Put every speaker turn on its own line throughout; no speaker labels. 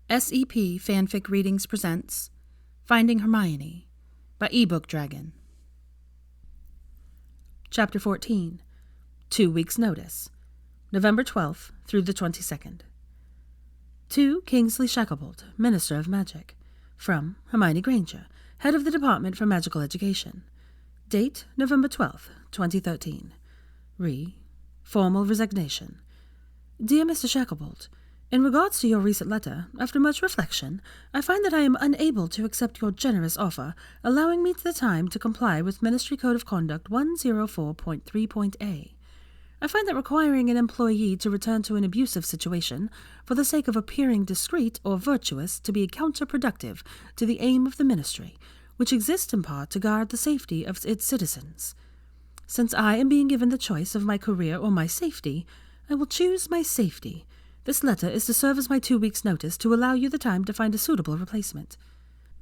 SEP Fanfic Readings presents Finding Hermione by ebookdragon. Chapter 14. 2 Weeks' Notice. November 12th through the 22nd. To Kingsley Shacklebolt, Minister of Magic. From Hermione Granger, Head of the Department for Magical Education. Date November 12th, 2013. Formal Resignation. Dear Mr. Shacklebolt, in regards to your recent letter, after much reflection, I find that I am unable to accept your generous offer, allowing me the time to comply with Ministry Code of Conduct 104.3.A. I find that requiring an employee to return to an abusive situation for the sake of appearing discreet or virtuous to be counterproductive to the aim of the ministry, which exists in part to guard the safety of its citizens. Since I am being given the choice of my career or my safety, I will choose my safety. This letter is to serve as my 2 weeks' notice to allow you the time to find a suitable replacement.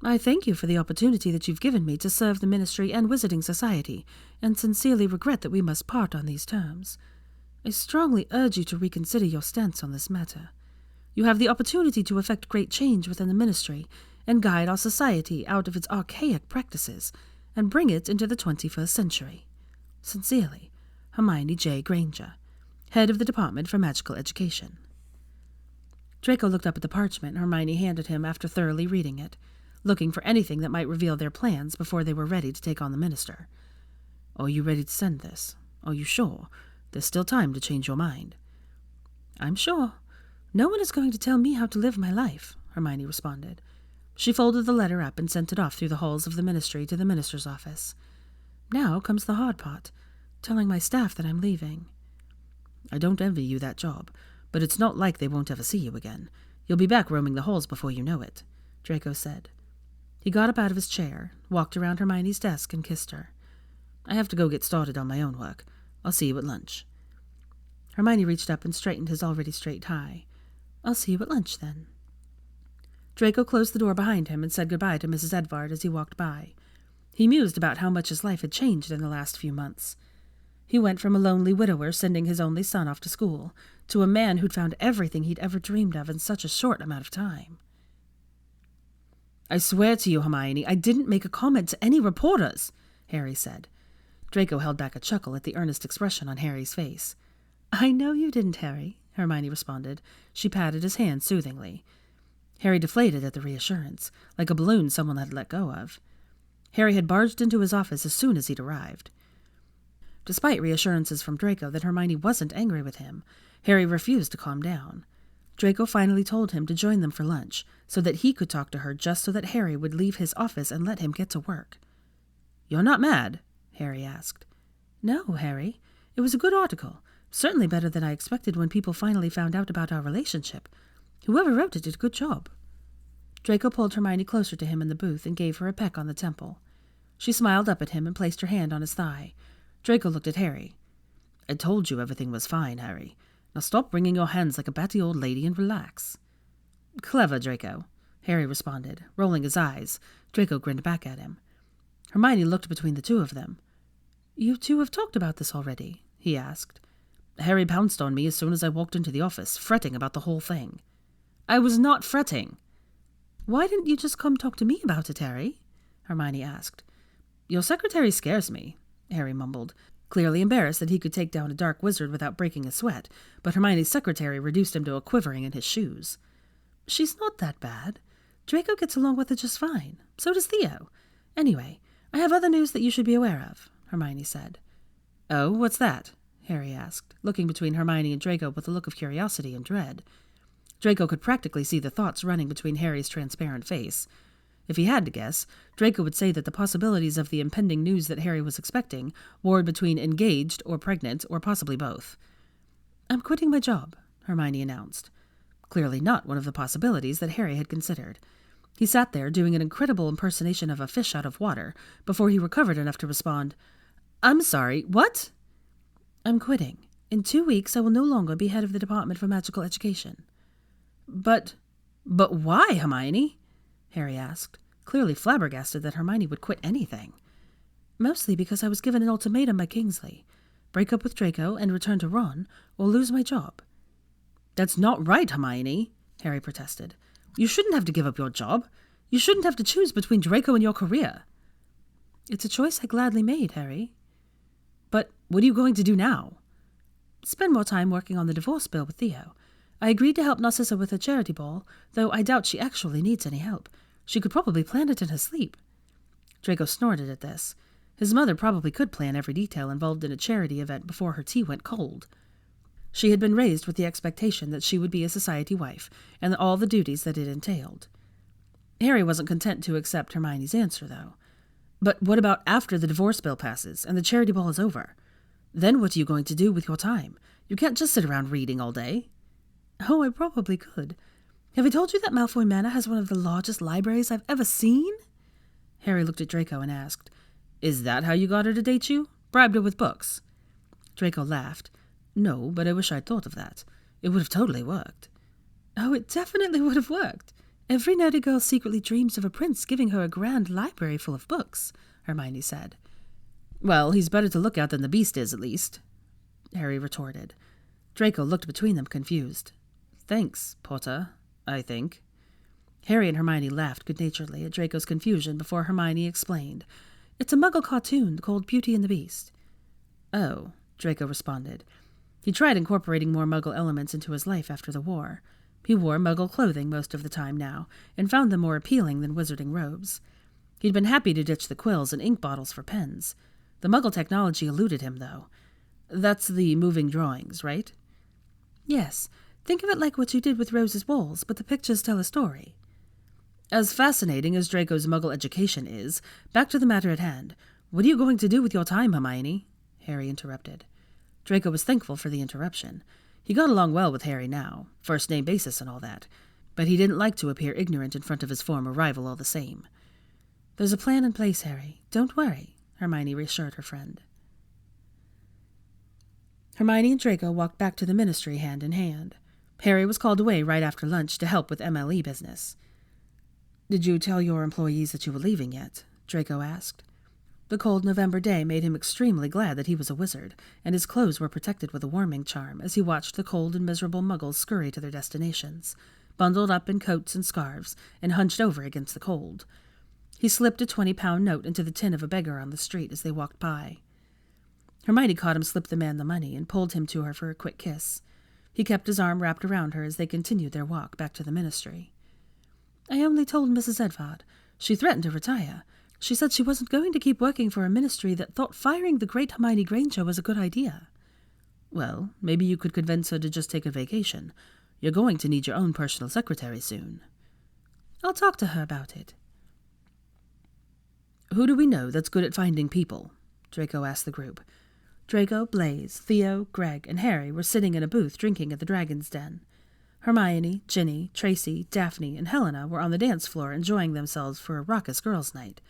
I thank you for the opportunity that you've given me to serve the Ministry and Wizarding Society, and sincerely regret that we must part on these terms. I strongly urge you to reconsider your stance on this matter. You have the opportunity to effect great change within the Ministry, and guide our society out of its archaic practices, and bring it into the 21st century. Sincerely, Hermione J. Granger, Head of the Department for Magical Education. Draco looked up at the parchment Hermione handed him after thoroughly reading it, looking for anything that might reveal their plans before they were ready to take on the minister. Are you ready to send this? Are you sure? There's still time to change your mind. I'm sure. No one is going to tell me how to live my life, Hermione responded. She folded the letter up and sent it off through the halls of the ministry to the minister's office. Now comes the hard part, telling my staff that I'm leaving. I don't envy you that job. But it's not like they won't ever see you again. You'll be back roaming the halls before you know it, Draco said. He got up out of his chair, walked around Hermione's desk, and kissed her. I have to go get started on my own work. I'll see you at lunch. Hermione reached up and straightened his already straight tie. I'll see you at lunch, then. Draco closed the door behind him and said goodbye to Mrs. Edvard as he walked by. He mused about how much his life had changed in the last few months. He went from a lonely widower sending his only son off to school to a man who'd found everything he'd ever dreamed of in such a short amount of time. I swear to you, Hermione, I didn't make a comment to any reporters, Harry said. Draco held back a chuckle at the earnest expression on Harry's face. I know you didn't, Harry, Hermione responded. She patted his hand soothingly. Harry deflated at the reassurance, like a balloon someone had let go of. Harry had barged into his office as soon as he'd arrived. Despite reassurances from Draco that Hermione wasn't angry with him, Harry refused to calm down. Draco finally told him to join them for lunch, so that he could talk to her just so that Harry would leave his office and let him get to work. You're not mad? Harry asked. No, Harry. It was a good article. Certainly better than I expected when people finally found out about our relationship. Whoever wrote it did a good job. Draco pulled Hermione closer to him in the booth and gave her a peck on the temple. She smiled up at him and placed her hand on his thigh. Draco looked at Harry. I told you everything was fine, Harry. Now stop wringing your hands like a batty old lady and relax. Clever, Draco, Harry responded, rolling his eyes. Draco grinned back at him. Hermione looked between the two of them. You two have talked about this already, he asked. Harry pounced on me as soon as I walked into the office, fretting about the whole thing. I was not fretting. Why didn't you just come talk to me about it, Harry? Hermione asked. Your secretary scares me, Harry mumbled, clearly embarrassed that he could take down a dark wizard without breaking a sweat, but Hermione's secretary reduced him to a quivering in his shoes. She's not that bad. Draco gets along with it just fine. So does Theo. Anyway, I have other news that you should be aware of, Hermione said. Oh, what's that? Harry asked, looking between Hermione and Draco with a look of curiosity and dread. Draco could practically see the thoughts running between Harry's transparent face. If he had to guess, Draco would say that the possibilities of the impending news that Harry was expecting warred between engaged or pregnant or possibly both. I'm quitting my job, Hermione announced. Clearly not one of the possibilities that Harry had considered. He sat there doing an incredible impersonation of a fish out of water before he recovered enough to respond, I'm sorry, what? I'm quitting. In 2 weeks I will no longer be head of the Department for Magical Education. But why, Hermione? Harry asked, clearly flabbergasted that Hermione would quit anything. Mostly because I was given an ultimatum by Kingsley. Break up with Draco and return to Ron, or lose my job. That's not right, Hermione, Harry protested. You shouldn't have to give up your job. You shouldn't have to choose between Draco and your career. It's a choice I gladly made, Harry. But what are you going to do now? Spend more time working on the divorce bill with Theo. I agreed to help Narcissa with her charity ball, though I doubt she actually needs any help. She could probably plan it in her sleep. Draco snorted at this. His mother probably could plan every detail involved in a charity event before her tea went cold. She had been raised with the expectation that she would be a society wife, and all the duties that it entailed. Harry wasn't content to accept Hermione's answer, though. But what about after the divorce bill passes and the charity ball is over? Then what are you going to do with your time? You can't just sit around reading all day. Oh, I probably could. Have I told you that Malfoy Manor has one of the largest libraries I've ever seen? Harry looked at Draco and asked, Is that how you got her to date you? Bribed her with books? Draco laughed. No, but I wish I'd thought of that. It would have totally worked. Oh, it definitely would have worked. Every nerdy girl secretly dreams of a prince giving her a grand library full of books, Hermione said. Well, he's better to look at than the beast is, at least, Harry retorted. Draco looked between them, confused. Thanks, Potter, I think. Harry and Hermione laughed good-naturedly at Draco's confusion before Hermione explained. It's a Muggle cartoon called Beauty and the Beast. Oh, Draco responded. He tried incorporating more Muggle elements into his life after the war. He wore Muggle clothing most of the time now, and found them more appealing than wizarding robes. He'd been happy to ditch the quills and ink bottles for pens. The Muggle technology eluded him, though. That's the moving drawings, right? Yes. Think of it like what you did with Rose's walls, but the pictures tell a story. As fascinating as Draco's Muggle education is, back to the matter at hand. What are you going to do with your time, Hermione? Harry interrupted. Draco was thankful for the interruption. He got along well with Harry now, first-name basis and all that, but he didn't like to appear ignorant in front of his former rival all the same. There's a plan in place, Harry. Don't worry, Hermione reassured her friend. Hermione and Draco walked back to the ministry hand in hand. Harry was called away right after lunch to help with MLE business. Did you tell your employees that you were leaving yet? Draco asked. The cold November day made him extremely glad that he was a wizard, and his clothes were protected with a warming charm as he watched the cold and miserable muggles scurry to their destinations, bundled up in coats and scarves and hunched over against the cold. He slipped a 20-pound note into the tin of a beggar on the street as they walked by. Hermione caught him slip the man the money and pulled him to her for a quick kiss. He kept his arm wrapped around her as they continued their walk back to the ministry. I only told Mrs. Edvard. She threatened to retire. She said she wasn't going to keep working for a ministry that thought firing the great Hermione Granger was a good idea. Well, maybe you could convince her to just take a vacation. You're going to need your own personal secretary soon. I'll talk to her about it. Who do we know that's good at finding people? Draco asked the group. Draco, Blaise, Theo, Greg, and Harry were sitting in a booth drinking at the Dragon's Den. Hermione, Ginny, Tracy, Daphne, and Helena were on the dance floor enjoying themselves for a raucous girls' night.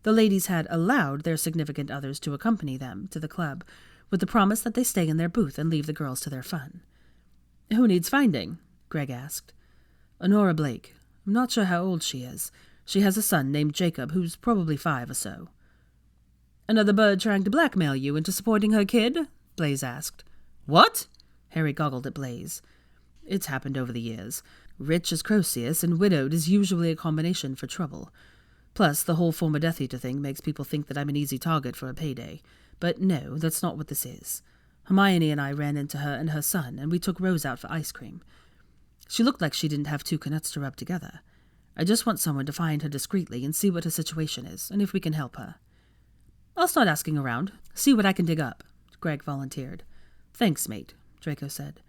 The ladies had allowed their significant others to accompany them to the club, with the promise that they stay in their booth and leave the girls to their fun. Who needs finding? Greg asked. Honora Blake. I'm not sure how old she is. She has a son named Jacob, who's probably 5 or so. Another bird trying to blackmail you into supporting her kid? Blaise asked. What? Harry goggled at Blaise. It's happened over the years. Rich as Croesus and widowed is usually a combination for trouble. Plus, the whole former Death Eater thing makes people think that I'm an easy target for a payday. But no, that's not what this is. Hermione and I ran into her and her son, and we took Rose out for ice cream. She looked like she didn't have 2 canuts to rub together. I just want someone to find her discreetly and see what her situation is, and if we can help her. I'll start asking around, see what I can dig up, Greg volunteered. Thanks, mate, Draco said.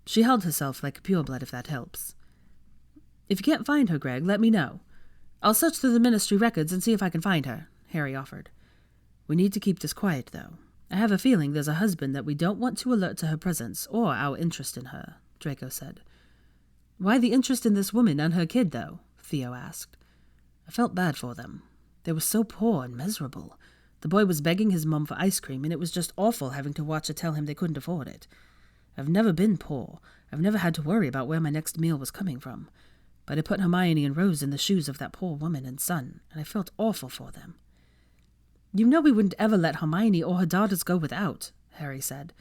She held herself like a pureblood if that helps. If you can't find her, Greg, let me know. I'll search through the ministry records and see if I can find her, Harry offered. We need to keep this quiet, though. I have a feeling there's a husband that we don't want to alert to her presence or our interest in her, Draco said. Why the interest in this woman and her kid, though? Theo asked. I felt bad for them. They were so poor and miserable. The boy was begging his mum for ice cream, and it was just awful having to watch her tell him they couldn't afford it. I've never been poor. I've never had to worry about where my next meal was coming from. But I put Hermione and Rose in the shoes of that poor woman and son, and I felt awful for them. You know we wouldn't ever let Hermione or her daughters go without, Harry said.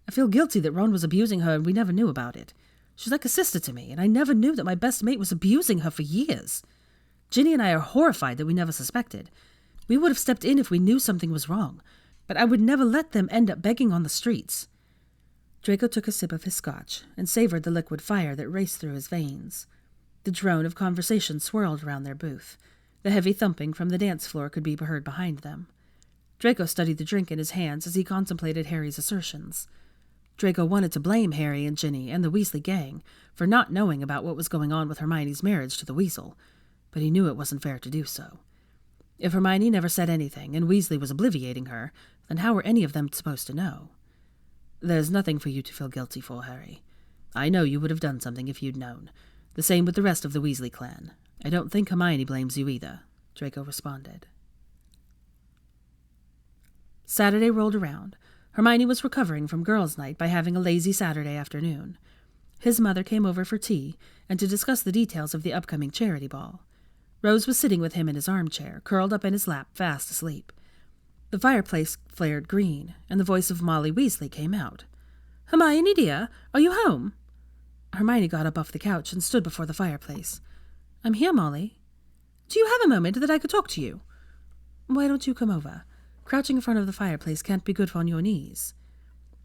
I feel guilty that Ron was abusing her and we never knew about it. She's like a sister to me, and I never knew that my best mate was abusing her for years. Ginny and I are horrified that we never suspected. We would have stepped in if we knew something was wrong, but I would never let them end up begging on the streets." Draco took a sip of his scotch and savored the liquid fire that raced through his veins. The drone of conversation swirled around their booth. The heavy thumping from the dance floor could be heard behind them. Draco studied the drink in his hands as he contemplated Harry's assertions. Draco wanted to blame Harry and Ginny and the Weasley gang for not knowing about what was going on with Hermione's marriage to the Weasel, but he knew it wasn't fair to do so. If Hermione never said anything and Weasley was obliviating her, then how were any of them supposed to know? "There's nothing for you to feel guilty for, Harry. I know you would have done something if you'd known. The same with the rest of the Weasley clan. I don't think Hermione blames you either," Draco responded. Saturday rolled around. Hermione was recovering from girls' night by having a lazy Saturday afternoon. His mother came over for tea and to discuss the details of the upcoming charity ball. Rose was sitting with him in his armchair, curled up in his lap, fast asleep. The fireplace flared green, and the voice of Molly Weasley came out. "Hermione, dear, are you home?" Hermione got up off the couch and stood before the fireplace. "I'm here, Molly." "Do you have a moment that I could talk to you?" "Why don't you come over? Crouching in front of the fireplace can't be good on your knees."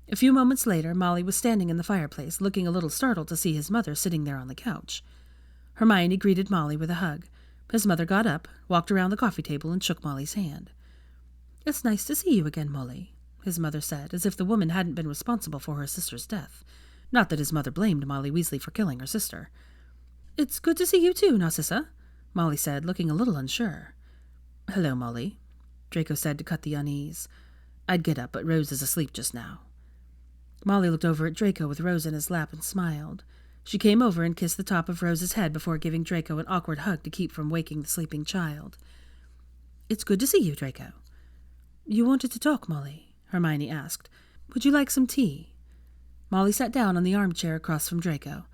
A few moments later, Molly was standing in the fireplace, looking a little startled to see his mother sitting there on the couch. Hermione greeted Molly with a hug. His mother got up, walked around the coffee table, and shook Molly's hand. "It's nice to see you again, Molly," his mother said, as if the woman hadn't been responsible for her sister's death. Not that his mother blamed Molly Weasley for killing her sister. "It's good to see you too, Narcissa," Molly said, looking a little unsure. "Hello, Molly," Draco said to cut the unease. "I'd get up, but Rose is asleep just now." Molly looked over at Draco with Rose in his lap and smiled. She came over and kissed the top of Rose's head before giving Draco an awkward hug to keep from waking the sleeping child. "It's good to see you, Draco." "You wanted to talk, Molly?" Hermione asked. "Would you like some tea?" Molly sat down on the armchair across from Draco.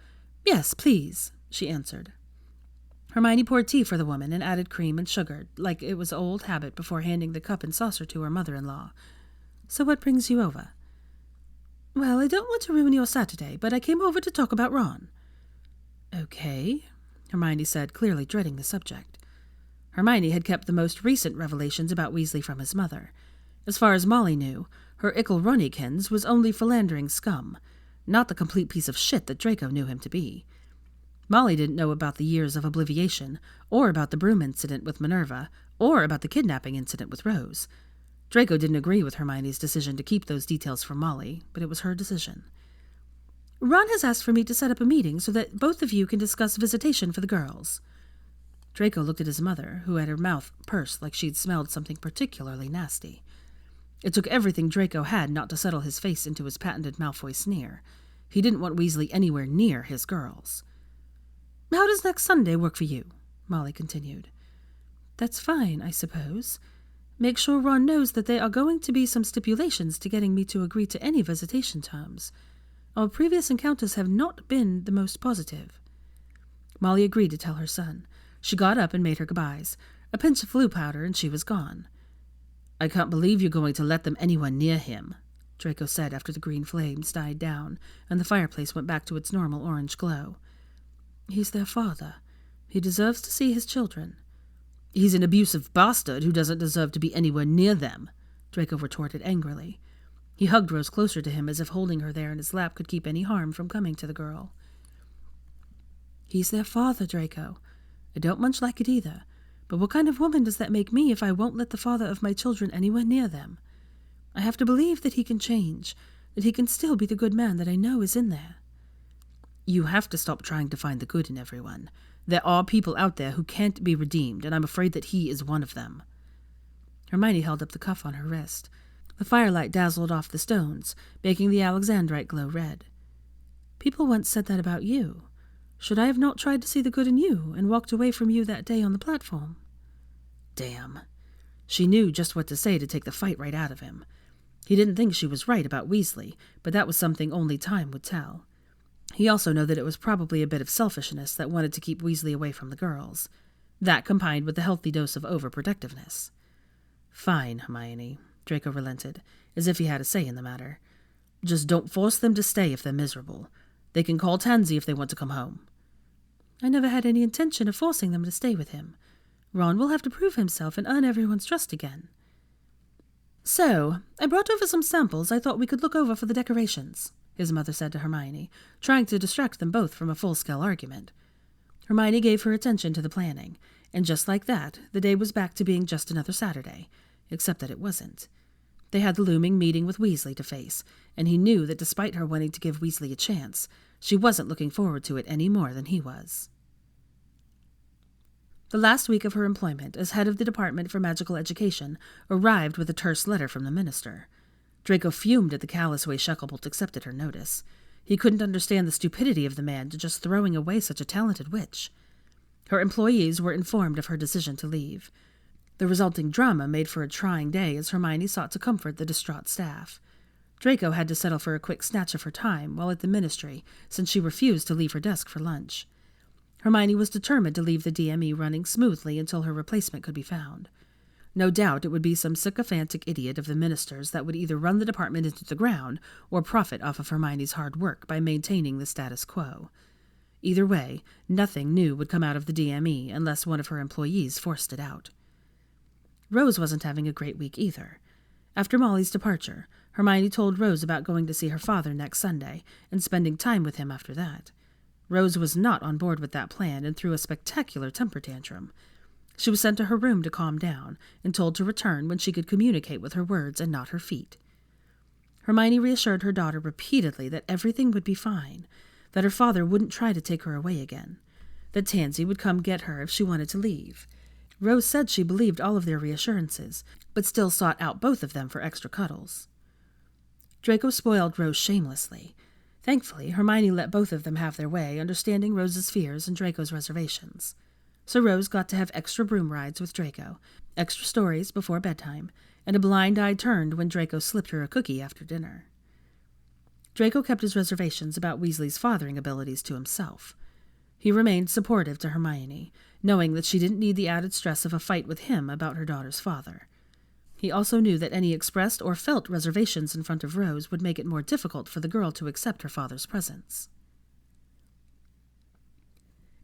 "Yes, please," she answered. Hermione poured tea for the woman and added cream and sugar, like it was old habit before handing the cup and saucer to her mother-in-law. "So what brings you over?" "Well, I don't want to ruin your Saturday, but I came over to talk about Ron." "Okay," Hermione said, clearly dreading the subject. Hermione had kept the most recent revelations about Weasley from his mother. As far as Molly knew, her Ickle Runnykins was only philandering scum, not the complete piece of shit that Draco knew him to be. Molly didn't know about the years of obliviation, or about the broom incident with Minerva, or about the kidnapping incident with Rose. Draco didn't agree with Hermione's decision to keep those details from Molly, but it was her decision. "Ron has asked for me to set up a meeting so that both of you can discuss visitation for the girls." Draco looked at his mother, who had her mouth pursed like she'd smelled something particularly nasty. It took everything Draco had not to settle his face into his patented Malfoy sneer. He didn't want Weasley anywhere near his girls. "How does next Sunday work for you?" Molly continued. "That's fine, I suppose. Make sure Ron knows that there are going to be some stipulations to getting me to agree to any visitation terms. Our previous encounters have not been the most positive." Molly agreed to tell her son. She got up and made her goodbyes. A pinch of flu powder, and she was gone. "I can't believe you're going to let them anywhere near him," Draco said after the green flames died down, and the fireplace went back to its normal orange glow. "He's their father. He deserves to see his children." "He's an abusive bastard who doesn't deserve to be anywhere near them," Draco retorted angrily. He hugged Rose closer to him as if holding her there in his lap could keep any harm from coming to the girl. "He's their father, Draco. I don't much like it either. But what kind of woman does that make me if I won't let the father of my children anywhere near them? I have to believe that he can change, that he can still be the good man that I know is in there." "You have to stop trying to find the good in everyone. There are people out there who can't be redeemed, and I'm afraid that he is one of them." Hermione held up the cuff on her wrist. The firelight dazzled off the stones, making the alexandrite glow red. "People once said that about you. Should I have not tried to see the good in you and walked away from you that day on the platform?" Damn. She knew just what to say to take the fight right out of him. He didn't think she was right about Weasley, but that was something only time would tell. He also knew that it was probably a bit of selfishness that wanted to keep Weasley away from the girls. That combined with the healthy dose of overprotectiveness. "Fine, Hermione," Draco relented, as if he had a say in the matter. "Just don't force them to stay if they're miserable. They can call Tansy if they want to come home." "I never had any intention of forcing them to stay with him. Ron will have to prove himself and earn everyone's trust again." "So, I brought over some samples I thought we could look over for the decorations," his mother said to Hermione, trying to distract them both from a full-scale argument. Hermione gave her attention to the planning, and just like that, the day was back to being just another Saturday, except that it wasn't. They had the looming meeting with Weasley to face, and he knew that despite her wanting to give Weasley a chance, she wasn't looking forward to it any more than he was. The last week of her employment as head of the Department for Magical Education arrived with a terse letter from the minister. Draco fumed at the callous way Shacklebolt accepted her notice. He couldn't understand the stupidity of the man to just throwing away such a talented witch. Her employees were informed of her decision to leave. The resulting drama made for a trying day as Hermione sought to comfort the distraught staff. Draco had to settle for a quick snatch of her time while at the ministry, since she refused to leave her desk for lunch. Hermione was determined to leave the DME running smoothly until her replacement could be found. No doubt it would be some sycophantic idiot of the minister's that would either run the department into the ground or profit off of Hermione's hard work by maintaining the status quo. Either way, nothing new would come out of the DME unless one of her employees forced it out. Rose wasn't having a great week either. After Molly's departure, Hermione told Rose about going to see her father next Sunday and spending time with him after that. Rose was not on board with that plan and threw a spectacular temper tantrum. She was sent to her room to calm down and told to return when she could communicate with her words and not her feet. Hermione reassured her daughter repeatedly that everything would be fine, that her father wouldn't try to take her away again, that Tansy would come get her if she wanted to leave. Rose said she believed all of their reassurances, but still sought out both of them for extra cuddles. Draco spoiled Rose shamelessly. Thankfully, Hermione let both of them have their way, understanding Rose's fears and Draco's reservations. So Rose got to have extra broom rides with Draco, extra stories before bedtime, and a blind eye turned when Draco slipped her a cookie after dinner. Draco kept his reservations about Weasley's fathering abilities to himself. He remained supportive to Hermione, knowing that she didn't need the added stress of a fight with him about her daughter's father. He also knew that any expressed or felt reservations in front of Rose would make it more difficult for the girl to accept her father's presence.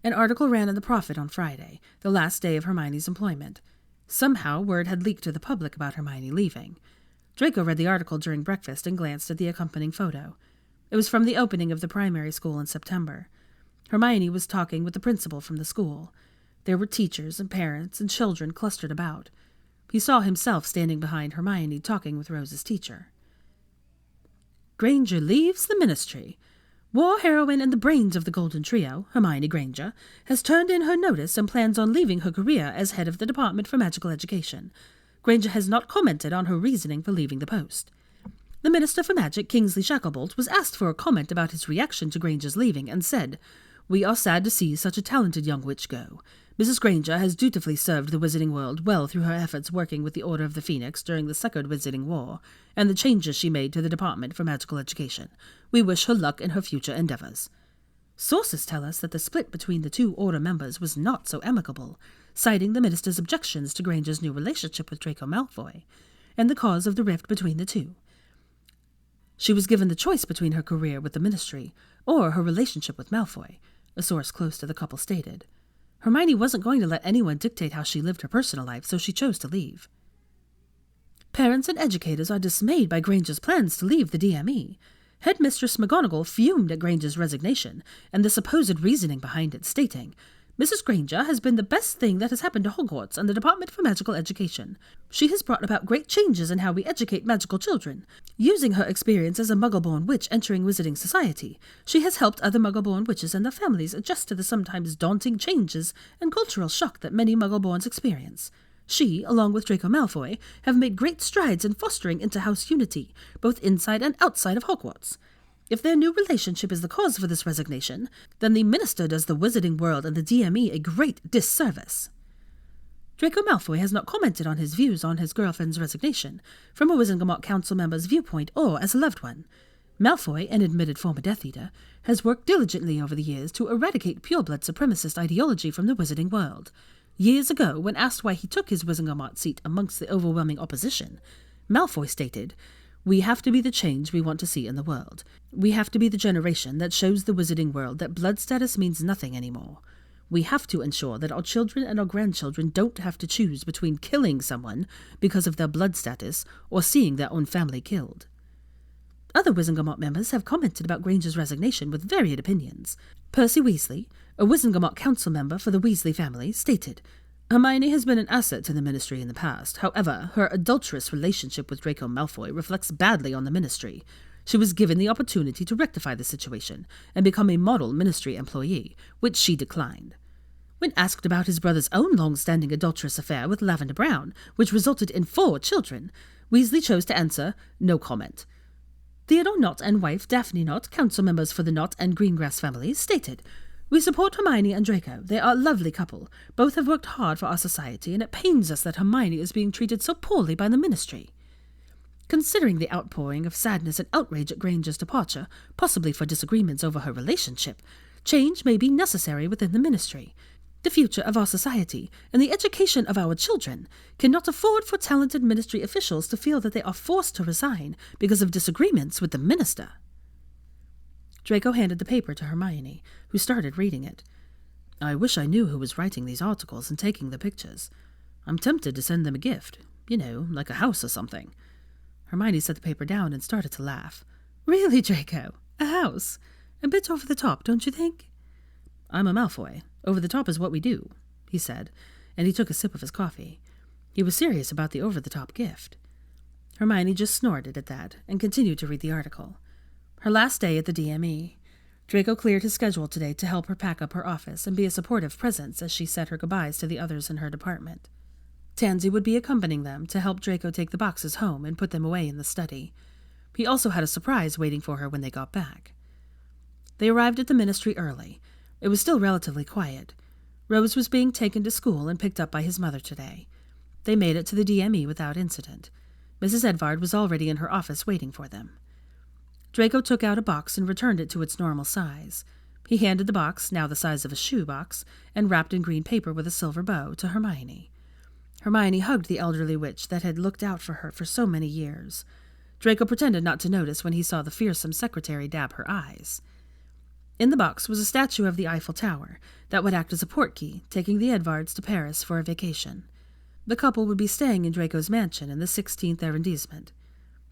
An article ran in the Prophet on Friday, the last day of Hermione's employment. Somehow word had leaked to the public about Hermione leaving. Draco read the article during breakfast and glanced at the accompanying photo. It was from the opening of the primary school in September. Hermione was talking with the principal from the school. There were teachers and parents and children clustered about. He saw himself standing behind Hermione talking with Rose's teacher. "Granger leaves the ministry. War heroine and the brains of the Golden Trio, Hermione Granger, has turned in her notice and plans on leaving her career as head of the Department for Magical Education. Granger has not commented on her reasoning for leaving the post. The Minister for Magic, Kingsley Shacklebolt, was asked for a comment about his reaction to Granger's leaving and said, 'We are sad to see such a talented young witch go. Mrs. Granger has dutifully served the Wizarding world well through her efforts working with the Order of the Phoenix during the Second Wizarding War, and the changes she made to the Department for Magical Education. We wish her luck in her future endeavors.' Sources tell us that the split between the two Order members was not so amicable, citing the minister's objections to Granger's new relationship with Draco Malfoy, and the cause of the rift between the two. She was given the choice between her career with the ministry or her relationship with Malfoy, a source close to the couple stated. Hermione wasn't going to let anyone dictate how she lived her personal life, so she chose to leave. Parents and educators are dismayed by Granger's plans to leave the DME. Headmistress McGonagall fumed at Granger's resignation and the supposed reasoning behind it, stating, "Mrs. Granger has been the best thing that has happened to Hogwarts and the Department for Magical Education. She has brought about great changes in how we educate magical children. Using her experience as a Muggle-born witch entering Wizarding Society, she has helped other Muggle-born witches and their families adjust to the sometimes daunting changes and cultural shock that many Muggle-borns experience. She, along with Draco Malfoy, have made great strides in fostering inter-house unity, both inside and outside of Hogwarts. If their new relationship is the cause for this resignation, then the minister does the Wizarding world and the DME a great disservice." Draco Malfoy has not commented on his views on his girlfriend's resignation, from a Wizengamot Council member's viewpoint or as a loved one. Malfoy, an admitted former Death Eater, has worked diligently over the years to eradicate pureblood supremacist ideology from the Wizarding world. Years ago, when asked why he took his Wizengamot seat amongst the overwhelming opposition, Malfoy stated, We have to be the change we want to see in the world. We have to be the generation that shows the wizarding world that blood status means nothing anymore. We have to ensure that our children and our grandchildren don't have to choose between killing someone because of their blood status or seeing their own family killed. Other Wizengamot members have commented about Granger's resignation with varied opinions. Percy Weasley, a Wizengamot council member for the Weasley family, stated, "Hermione has been an asset to the Ministry in the past. However, her adulterous relationship with Draco Malfoy reflects badly on the Ministry. She was given the opportunity to rectify the situation and become a model Ministry employee, which she declined." When asked about his brother's own long-standing adulterous affair with Lavender Brown, which resulted in 4 children, Weasley chose to answer, "No comment." Theodore Knott and wife Daphne Knott, council members for the Knott and Greengrass families, stated, "We support Hermione and Draco. They are a lovely couple. Both have worked hard for our society, and it pains us that Hermione is being treated so poorly by the Ministry." Considering the outpouring of sadness and outrage at Granger's departure, possibly for disagreements over her relationship, change may be necessary within the Ministry. The future of our society and the education of our children cannot afford for talented Ministry officials to feel that they are forced to resign because of disagreements with the minister. Draco handed the paper to Hermione, who started reading it. "I wish I knew who was writing these articles and taking the pictures. I'm tempted to send them a gift, like a house or something." Hermione set the paper down and started to laugh. "Really, Draco? A house? A bit over the top, don't you think?" "I'm a Malfoy. Over the top is what we do," he said, and he took a sip of his coffee. He was serious about the over-the-top gift. Hermione just snorted at that and continued to read the article. Her last day at the DME. Draco cleared his schedule today to help her pack up her office and be a supportive presence as she said her goodbyes to the others in her department. Tansy would be accompanying them to help Draco take the boxes home and put them away in the study. He also had a surprise waiting for her when they got back. They arrived at the Ministry early. It was still relatively quiet. Rose was being taken to school and picked up by his mother today. They made it to the DME without incident. Mrs. Edvard was already in her office waiting for them. Draco took out a box and returned it to its normal size. He handed the box, now the size of a shoe box, and wrapped in green paper with a silver bow, to Hermione. Hermione hugged the elderly witch that had looked out for her for so many years. Draco pretended not to notice when he saw the fearsome secretary dab her eyes. In the box was a statue of the Eiffel Tower that would act as a portkey, taking the Edvards to Paris for a vacation. The couple would be staying in Draco's mansion in the 16th arrondissement.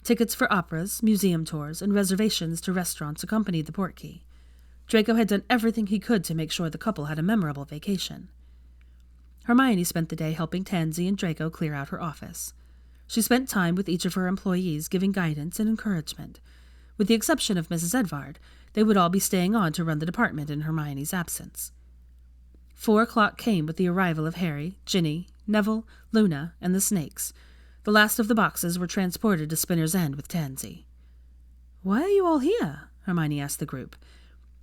Tickets for operas, museum tours, and reservations to restaurants accompanied the portkey. Draco had done everything he could to make sure the couple had a memorable vacation. Hermione spent the day helping Tansy and Draco clear out her office. She spent time with each of her employees, giving guidance and encouragement. With the exception of Mrs. Edvard, they would all be staying on to run the department in Hermione's absence. 4 o'clock came with the arrival of Harry, Ginny, Neville, Luna, and the snakes. The last of the boxes were transported to Spinner's End with Tansy. "Why are you all here?" Hermione asked the group.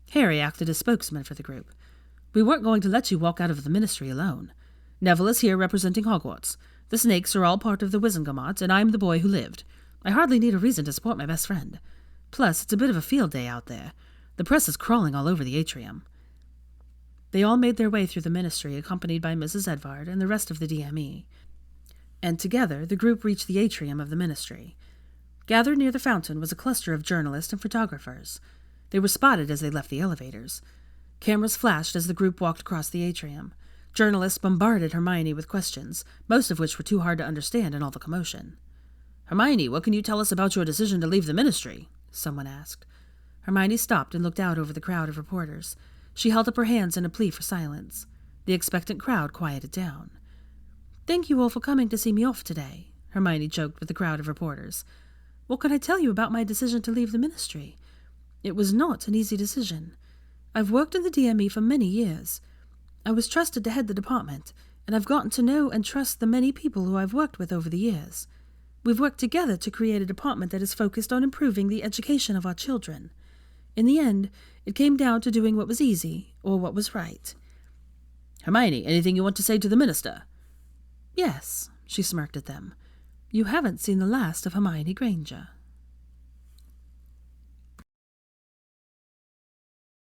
Harry acted as spokesman for the group. "We weren't going to let you walk out of the Ministry alone. Neville is here representing Hogwarts. The snakes are all part of the Wizengamot, and I'm the boy who lived. I hardly need a reason to support my best friend. Plus, it's a bit of a field day out there. The press is crawling all over the atrium." They all made their way through the Ministry, accompanied by Mrs. Edvard and the rest of the DME. And together, the group reached the atrium of the Ministry. Gathered near the fountain was a cluster of journalists and photographers. They were spotted as they left the elevators. Cameras flashed as the group walked across the atrium. Journalists bombarded Hermione with questions, most of which were too hard to understand in all the commotion. "Hermione, what can you tell us about your decision to leave the Ministry?" someone asked. Hermione stopped and looked out over the crowd of reporters. She held up her hands in a plea for silence. The expectant crowd quieted down. "Thank you all for coming to see me off today," Hermione joked with the crowd of reporters. "What can I tell you about my decision to leave the Ministry? It was not an easy decision. I've worked in the DME for many years. I was trusted to head the department, and I've gotten to know and trust the many people who I've worked with over the years. We've worked together to create a department that is focused on improving the education of our children. In the end, it came down to doing what was easy or what was right." "Hermione, anything you want to say to the minister?" "Yes," she smirked at them. "You haven't seen the last of Hermione Granger."